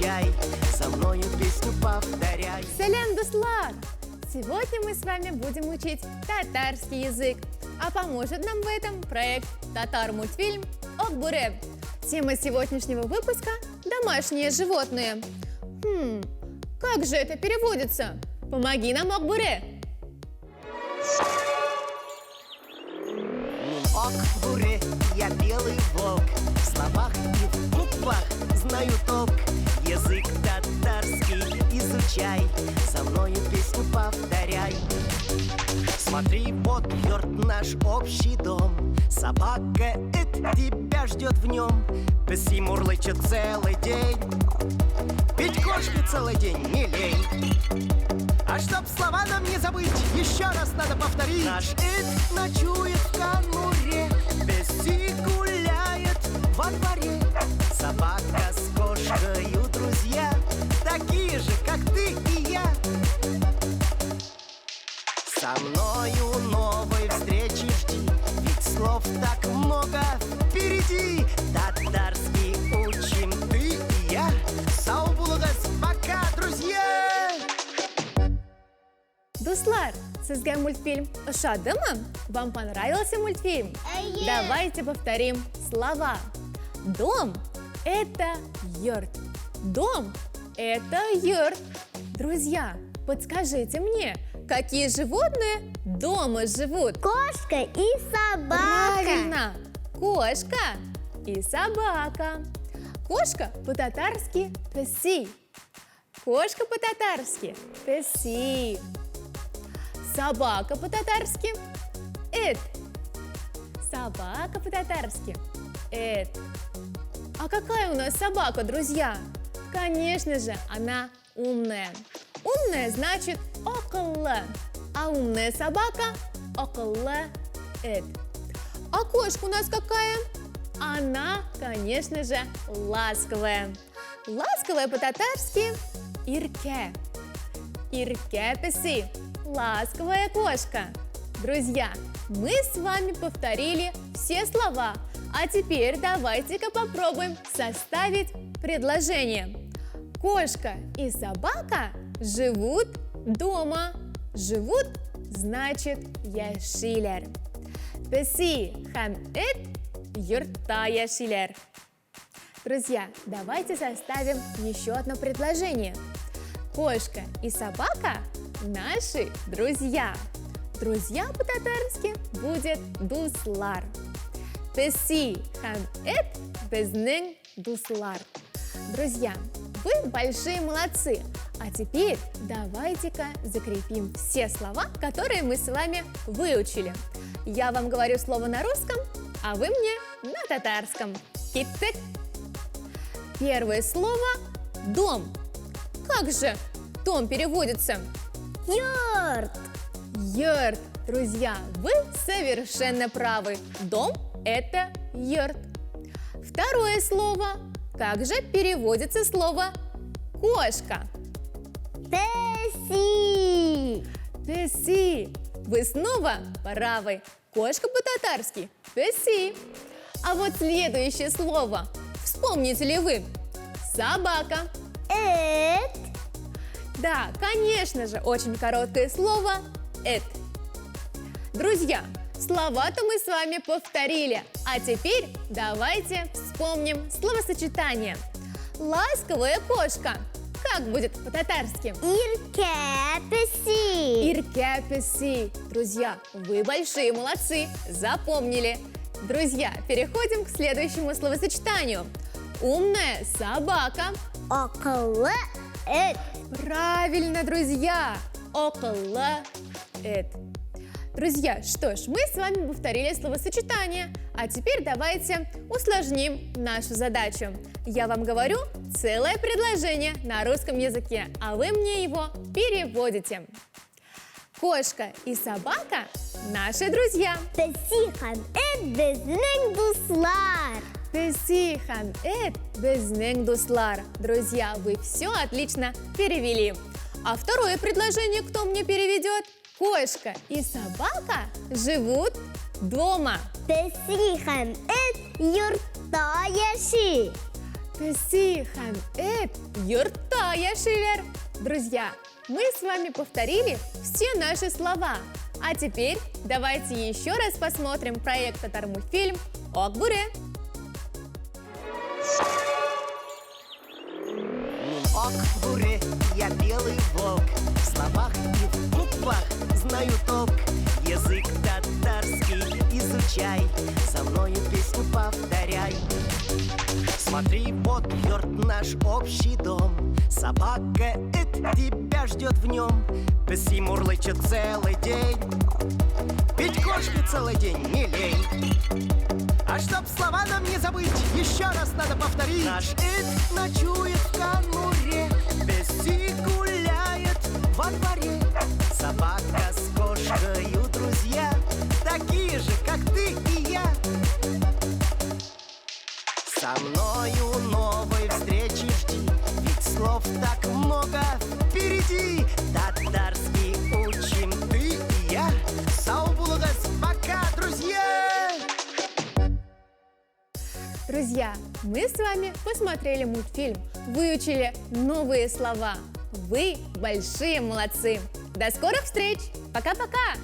изучай, за мною песню повторяй. Салям, дуслар! Сегодня мы с вами будем учить татарский язык. А поможет нам в этом проект «Татар-мультфильм Окбуре». Тема сегодняшнего выпуска – домашние животные. Как же это переводится? Помоги нам, Окбуре! Окбуре, я белый волк, в словах и в буквах знаю толк. Язык татарский изучай, за мною песню повторяй. Смотри, вот йорт наш общий дом, собака это тебя ждет в нем. Пес мурлычет целый день, ведь кошке целый день не лень. А чтоб слова нам не забыть, еще раз надо повторить. Наш Эд ночует в конуре, Песи гуляет во дворе. Собака с кошкою друзья, такие же, как ты и я. Со мною новой встречи жди, ведь слов так много впереди. Татарский учим ты и я. Сау булугас, пока, друзья! Дуслар, сізге мультфильм ұшады ма? Вам понравился мультфильм? Давайте повторим слова. Дом – это йорт. Дом – это йорт. Друзья, подскажите мне, какие животные дома живут? Кошка и собака. Правильно! Кошка и собака. Кошка по-татарски песи. Кошка по-татарски песи. Собака по-татарски эт. Собака по-татарски эт. А какая у нас собака, друзья? Конечно же, она умная. Умная значит около, а умная собака около эт. А кошка у нас какая? Она, конечно же, ласковая. Ласковая по-татарски ирке. Ирке песи. Ласковая кошка. Друзья, мы с вами повторили все слова, а теперь давайте-ка попробуем составить предложение. Кошка и собака живут дома. Живут значит яшилер. Песи һәм эт йортта яшилер. Друзья, давайте составим еще одно предложение. Кошка и собака наши друзья. Друзья по-татарски будет дуслар. Песи һәм эт безнең дуслар. Друзья, вы большие молодцы. А теперь давайте-ка закрепим все слова, которые мы с вами выучили. Я вам говорю слово на русском, а вы мне на татарском. Киттек. Первое слово – дом. Как же дом переводится? Йорт. Йорт. Друзья, вы совершенно правы. Дом – это йорт. Второе слово. Как же переводится слово кошка? Песи. Песи. Вы снова правы. Кошка по-татарски песи. А вот следующее слово. Вспомните ли вы? Собака. Эт. Да, конечно же, очень короткое слово «эт». Друзья, слова-то мы с вами повторили, а теперь давайте вспомним словосочетание. Ласковая кошка. Как будет по-татарски? Ирке песи. Ирке песи. Друзья, вы большие молодцы, запомнили. Друзья, переходим к следующему словосочетанию. Умная собака. Около эт. Правильно, друзья! Около эт. Друзья, что ж, мы с вами повторили словосочетание, а теперь давайте усложним нашу задачу. Я вам говорю целое предложение на русском языке, а вы мне его переводите. Кошка и собака – наши друзья. Песи һәм эт безнең дуслар. Песи һәм эт безнең дуслар. Друзья, вы все отлично перевели. А второе предложение кто мне переведет? Кошка и собака живут дома. Песи һәм эт йортта яши. Бесихан эт юрта яшилер. Друзья, мы с вами повторили все наши слова. А теперь давайте еще раз посмотрим проект татар-мультфильм «Ок-буре». Ок-буре, я белый волк. В словах и в буквах знаю толк. Язык татарский изучай, со мною песню повторяй. Смотри, вот йорт наш общий дом. Собака эт тебя ждет в нем. Пес мурлычет целый день, ведь кошке целый день не лень. А чтоб слова нам не забыть, еще раз надо повторить. Наш эт ночует в конуре, Песи гуляет во дворе. Собака с кошкою друзья, такие же, как ты и я. Со мною новой встречи жди, ведь слов так много впереди. Татарский учим ты и я. Саубулгас, пока, друзья! Друзья, мы с вами посмотрели мультфильм, выучили новые слова. Вы большие молодцы! До скорых встреч! Пока-пока!